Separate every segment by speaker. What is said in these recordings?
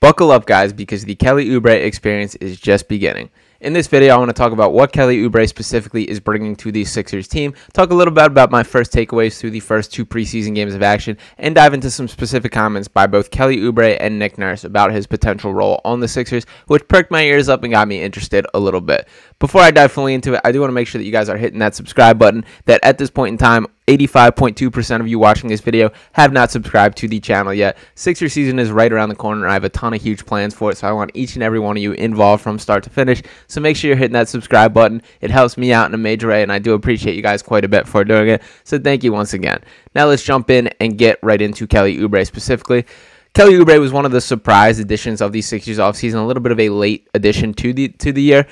Speaker 1: Buckle up, guys, because the Kelly Oubre experience is just beginning. In this video, I want to talk about what Kelly Oubre specifically is bringing to the Sixers team, talk a little bit about my first takeaways through the first two preseason games of action, and dive into some specific comments by both Kelly Oubre and Nick Nurse about his potential role on the Sixers, which perked my ears up and got me interested a little bit. Before I dive fully into it, I do want to make sure that you guys are hitting that subscribe button, that at this point in time, 85.2% of you watching this video have not subscribed to the channel yet. Sixers season is right around the corner, and I have a ton of huge plans for it, so I want each and every one of you involved from start to finish. So make sure you're hitting that subscribe button. It helps me out in a major way, and I do appreciate you guys quite a bit for doing it. So thank you once again. Now let's jump in and get right into Kelly Oubre specifically. Kelly Oubre was one of the surprise additions of the Sixers offseason, a little bit of a late addition to the year.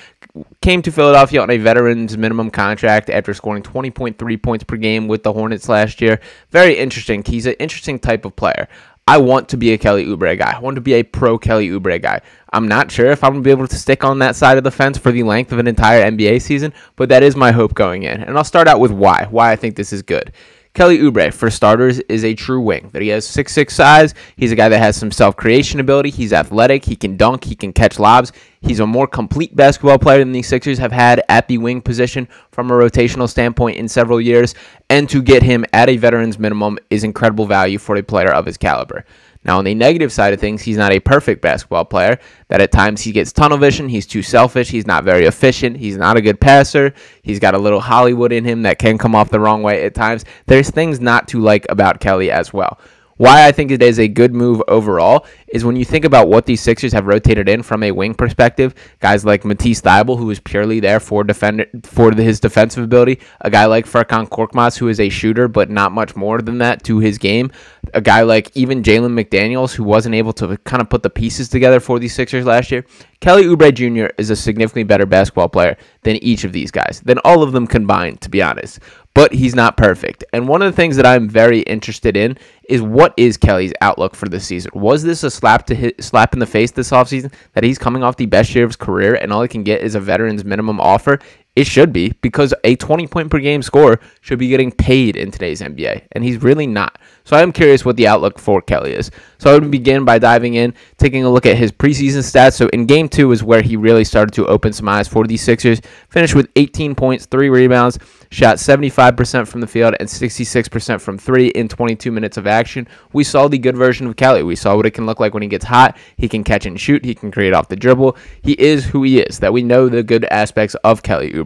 Speaker 1: Came to Philadelphia on a veteran's minimum contract after scoring 20.3 points per game with the Hornets last year. Very interesting. He's an interesting type of player. I want to be a Kelly Oubre guy. I want to be a pro Kelly Oubre guy. I'm not sure if I'm going to be able to stick on that side of the fence for the length of an entire NBA season, but that is my hope going in. And I'll start out with why I think this is good. Kelly Oubre, for starters, is a true wing. That he has 6'6" size. He's a guy that has some self-creation ability. He's athletic. He can dunk. He can catch lobs. He's a more complete basketball player than the Sixers have had at the wing position from a rotational standpoint in several years. And to get him at a veteran's minimum is incredible value for a player of his caliber. Now, on the negative side of things, he's not a perfect basketball player, that at times he gets tunnel vision, he's too selfish, he's not very efficient, he's not a good passer, he's got a little Hollywood in him that can come off the wrong way at times. There's things not to like about Kelly as well. Why I think it is a good move overall is when you think about what these Sixers have rotated in from a wing perspective, guys like Matisse Thybulle, who is purely there for his defensive ability, a guy like Furkan Korkmaz, who is a shooter but not much more than that to his game, a guy like even Jalen McDaniels, who wasn't able to kind of put the pieces together for these Sixers last year. Kelly Oubre Jr. is a significantly better basketball player than each of these guys, than all of them combined, to be honest. But he's not perfect. And one of the things that I'm very interested in is what is Kelly's outlook for this season? Was this a slap in the face this offseason that he's coming off the best year of his career and all he can get is a veteran's minimum offer? It should be, because a 20-point per game scorer should be getting paid in today's NBA, and he's really not. So I'm curious what the outlook for Kelly is. So I would begin by diving in, taking a look at his preseason stats. So in Game 2 is where he really started to open some eyes for the Sixers. Finished with 18 points, 3 rebounds, shot 75% from the field and 66% from 3 in 22 minutes of action. We saw the good version of Kelly. We saw what it can look like when he gets hot. He can catch and shoot. He can create off the dribble. He is who he is, that we know the good aspects of Kelly Oubre.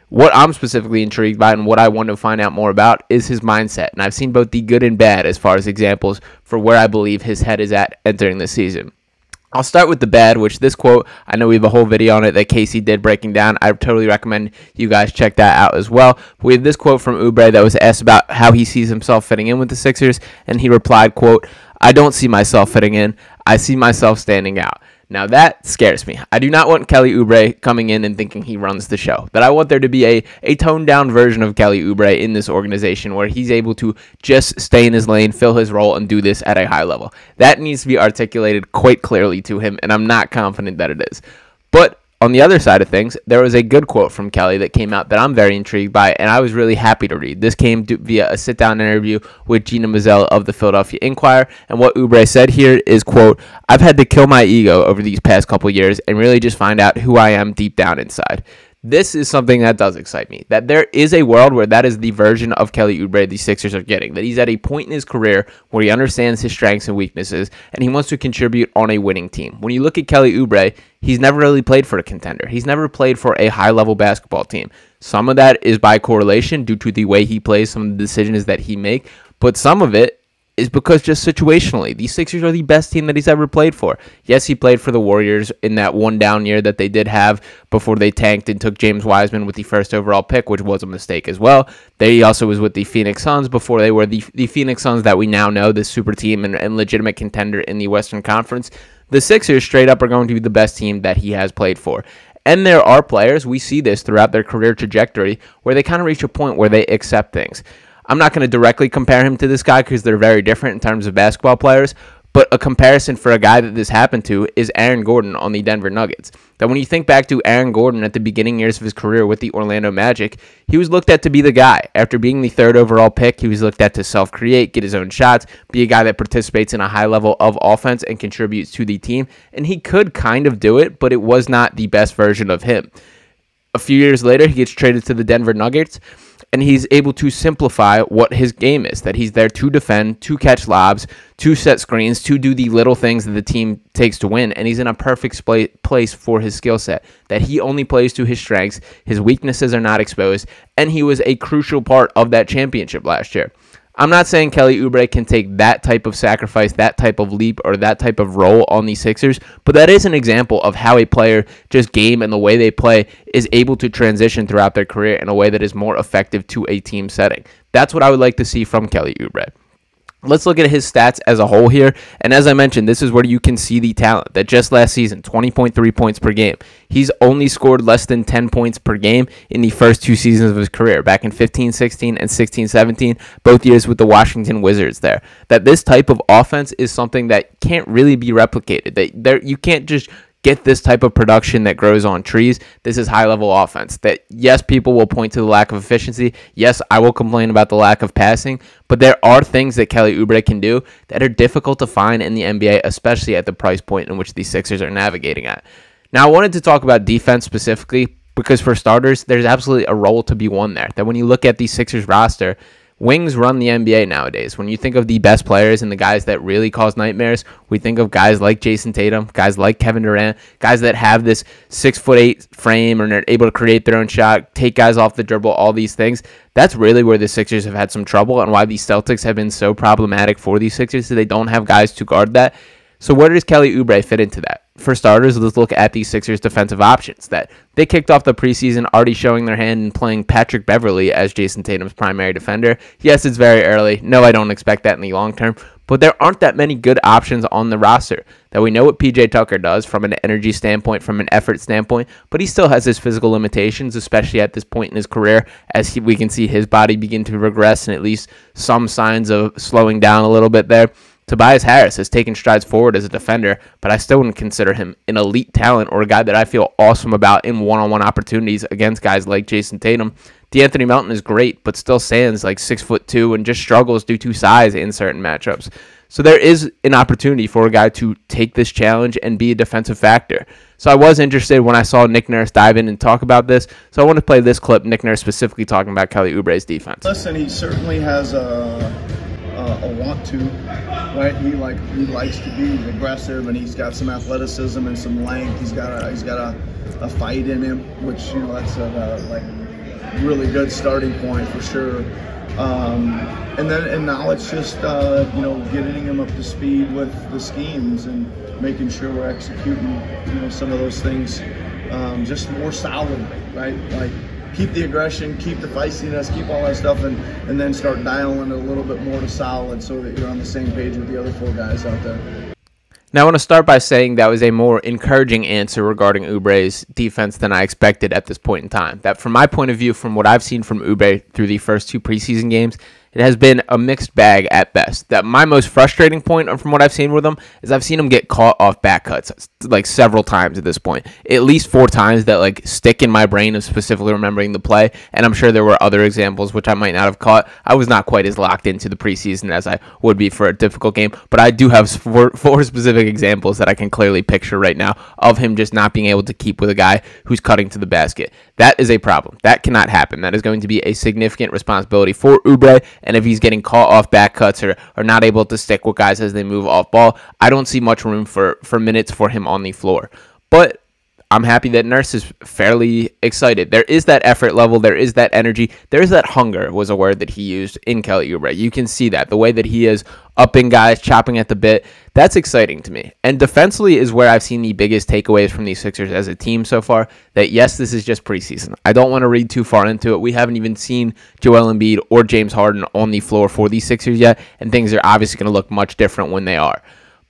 Speaker 1: What I'm specifically intrigued by and what I want to find out more about is his mindset. And I've seen both the good and bad as far as examples for where I believe his head is at entering this season. I'll start with the bad, which this quote, I know we have a whole video on it that Casey did breaking down. I totally recommend you guys check that out as well. We have this quote from Oubre that was asked about how he sees himself fitting in with the Sixers, and he replied, quote, "I don't see myself fitting in. I see myself standing out." Now that scares me. I do not want Kelly Oubre coming in and thinking he runs the show. But I want there to be a toned down version of Kelly Oubre in this organization where he's able to just stay in his lane, fill his role, and do this at a high level. That needs to be articulated quite clearly to him, and I'm not confident that it is. But on the other side of things, there was a good quote from Kelly that came out that I'm very intrigued by, and I was really happy to read. This came via a sit-down interview with Gina Mizell of the Philadelphia Inquirer, and what Oubre said here is, quote, "I've had to kill my ego over these past couple years and really just find out who I am deep down inside." This is something that does excite me, that there is a world where that is the version of Kelly Oubre the Sixers are getting, that he's at a point in his career where he understands his strengths and weaknesses, and he wants to contribute on a winning team. When you look at Kelly Oubre, he's never really played for a contender. He's never played for a high-level basketball team. Some of that is by correlation due to the way he plays, some of the decisions that he makes, but some of it is because just situationally, the Sixers are the best team that he's ever played for. Yes, he played for the Warriors in that one down year that they did have before they tanked and took James Wiseman with the first overall pick, which was a mistake as well. He also was with the Phoenix Suns before they were the Phoenix Suns that we now know, the super team and legitimate contender in the Western Conference. The Sixers straight up are going to be the best team that he has played for. And there are players, we see this throughout their career trajectory, where they kind of reach a point where they accept things. I'm not going to directly compare him to this guy because they're very different in terms of basketball players, But a comparison for a guy that this happened to is Aaron Gordon on the Denver Nuggets. That when you think back to Aaron Gordon at the beginning years of his career with the Orlando Magic, he was looked at to be the guy. After being the 3rd overall pick, he was looked at to self-create, get his own shots, be a guy that participates in a high level of offense and contributes to the team. And he could kind of do it, but it was not the best version of him. A few years later, he gets traded to the Denver Nuggets, and he's able to simplify what his game is, that he's there to defend, to catch lobs, to set screens, to do the little things that the team takes to win, and he's in a perfect place for his skill set, that he only plays to his strengths, his weaknesses are not exposed, and he was a crucial part of that championship last year. I'm not saying Kelly Oubre can take that type of sacrifice, that type of leap, or that type of role on the Sixers, but that is an example of how a player, just game and the way they play, is able to transition throughout their career in a way that is more effective to a team setting. That's what I would like to see from Kelly Oubre. Let's look at his stats as a whole here, and as I mentioned, this is where you can see the talent, that just last season, 20.3 points per game. He's only scored less than 10 points per game in the first 2 seasons of his career, back in 15-16 and 16-17, both years with the Washington Wizards there. That this type of offense is something that can't really be replicated, that you can't just get this type of production that grows on trees. This is high-level offense. That, yes, people will point to the lack of efficiency. Yes, I will complain about the lack of passing. But there are things that Kelly Oubre can do that are difficult to find in the NBA, especially at the price point in which the Sixers are navigating at. Now, I wanted to talk about defense specifically because, for starters, there's absolutely a role to be won there. That when you look at the Sixers roster, wings run the NBA nowadays. When you think of the best players and the guys that really cause nightmares, we think of guys like Jason Tatum, guys like Kevin Durant, guys that have this 6'8" frame and are able to create their own shot, take guys off the dribble, all these things. That's really where the Sixers have had some trouble and why the Celtics have been so problematic for these Sixers, so they don't have guys to guard that. So where does Kelly Oubre fit into that? For starters, let's look at the Sixers' defensive options. That they kicked off the preseason already showing their hand in playing Patrick Beverley as Jason Tatum's primary defender. Yes, it's very early. No, I don't expect that in the long term. But there aren't that many good options on the roster. That we know what PJ Tucker does from an energy standpoint, from an effort standpoint, but he still has his physical limitations, especially at this point in his career, as we can see his body begin to regress and at least some signs of slowing down a little bit there. Tobias Harris has taken strides forward as a defender, but I still wouldn't consider him an elite talent or a guy that I feel awesome about in one-on-one opportunities against guys like Jason Tatum. DeAnthony Melton is great, but still stands like 6'2" and just struggles due to size in certain matchups. So there is an opportunity for a guy to take this challenge and be a defensive factor. So I was interested when I saw Nick Nurse dive in and talk about this. So I want to play this clip, Nick Nurse specifically talking about Kelly Oubre's defense.
Speaker 2: Listen, he certainly has a want to, right? He likes to be aggressive, and he's got some athleticism and some length. He's got a fight in him, which, you know, that's a really good starting point for sure. And now it's just you know, getting him up to speed with the schemes and making sure we're executing, you know, some of those things just more solidly, right? Like, keep the aggression, keep the feistiness, keep all that stuff, and then start dialing it a little bit more to solid so that you're on the same page with the other 4 guys out there.
Speaker 1: Now, I want to start by saying that was a more encouraging answer regarding Oubre's defense than I expected at this point in time. That from my point of view, from what I've seen from Oubre through the first 2 preseason games, it has been a mixed bag at best. That my most frustrating point from what I've seen with him is I've seen him get caught off back cuts like several times at this point. At least 4 times that like stick in my brain of specifically remembering the play, and I'm sure there were other examples which I might not have caught. I was not quite as locked into the preseason as I would be for a difficult game, but I do have 4 specific examples that I can clearly picture right now of him just not being able to keep with a guy who's cutting to the basket. That is a problem. That cannot happen. That is going to be a significant responsibility for Oubre. And if he's getting caught off back cuts or not able to stick with guys as they move off ball, I don't see much room for minutes for him on the floor. But I'm happy that Nurse is fairly excited. There is that effort level. There is that energy. There is that hunger was a word that he used in Kelly Oubre. You can see that. The way that he is upping guys, chopping at the bit, that's exciting to me. And defensively is where I've seen the biggest takeaways from these Sixers as a team so far. That, yes, this is just preseason. I don't want to read too far into it. We haven't even seen Joel Embiid or James Harden on the floor for these Sixers yet, and things are obviously going to look much different when they are.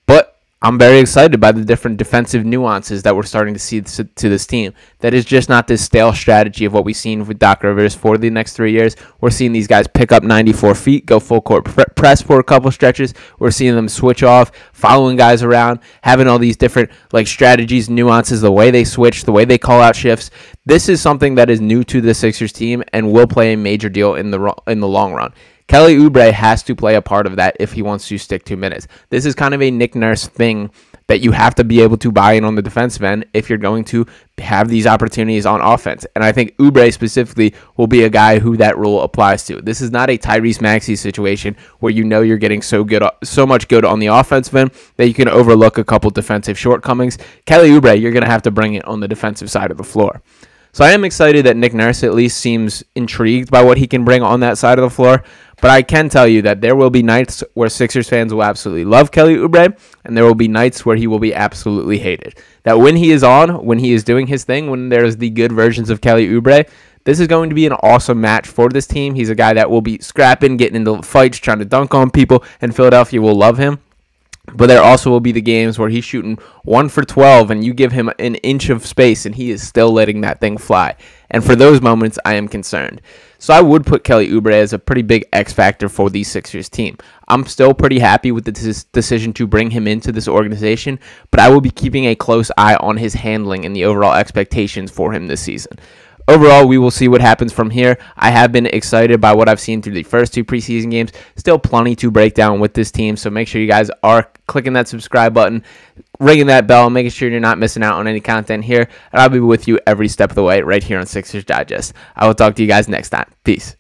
Speaker 1: But I'm very excited by the different defensive nuances that we're starting to see to this team. That is just not this stale strategy of what we've seen with Doc Rivers for the next 3 years. We're seeing these guys pick up 94 feet, go full court press for a couple stretches. We're seeing them switch off, following guys around, having all these different strategies, nuances, the way they switch, the way they call out shifts. This is something that is new to the Sixers team and will play a major deal in the long run. Kelly Oubre has to play a part of that if he wants to stick 2 minutes. This is kind of a Nick Nurse thing that you have to be able to buy in on the defensive end if you're going to have these opportunities on offense. And I think Oubre specifically will be a guy who that rule applies to. This is not a Tyrese Maxey situation where you're getting so much good on the offensive end that you can overlook a couple defensive shortcomings. Kelly Oubre, you're going to have to bring it on the defensive side of the floor. So I am excited that Nick Nurse at least seems intrigued by what he can bring on that side of the floor. But I can tell you that there will be nights where Sixers fans will absolutely love Kelly Oubre, and there will be nights where he will be absolutely hated. That when he is on, when he is doing his thing, when there's the good versions of Kelly Oubre, this is going to be an awesome match for this team. He's a guy that will be scrapping, getting into fights, trying to dunk on people, and Philadelphia will love him. But there also will be the games where he's shooting 1 for 12 and you give him an inch of space and he is still letting that thing fly. And for those moments, I am concerned. So I would put Kelly Oubre as a pretty big X factor for the Sixers team. I'm still pretty happy with the decision to bring him into this organization, but I will be keeping a close eye on his handling and the overall expectations for him this season. Overall, we will see what happens from here. I have been excited by what I've seen through the first 2 preseason games. Still plenty to break down with this team, so make sure you guys are clicking that subscribe button, ringing that bell, making sure you're not missing out on any content here. And I'll be with you every step of the way right here on Sixers Digest. I will talk to you guys next time. Peace.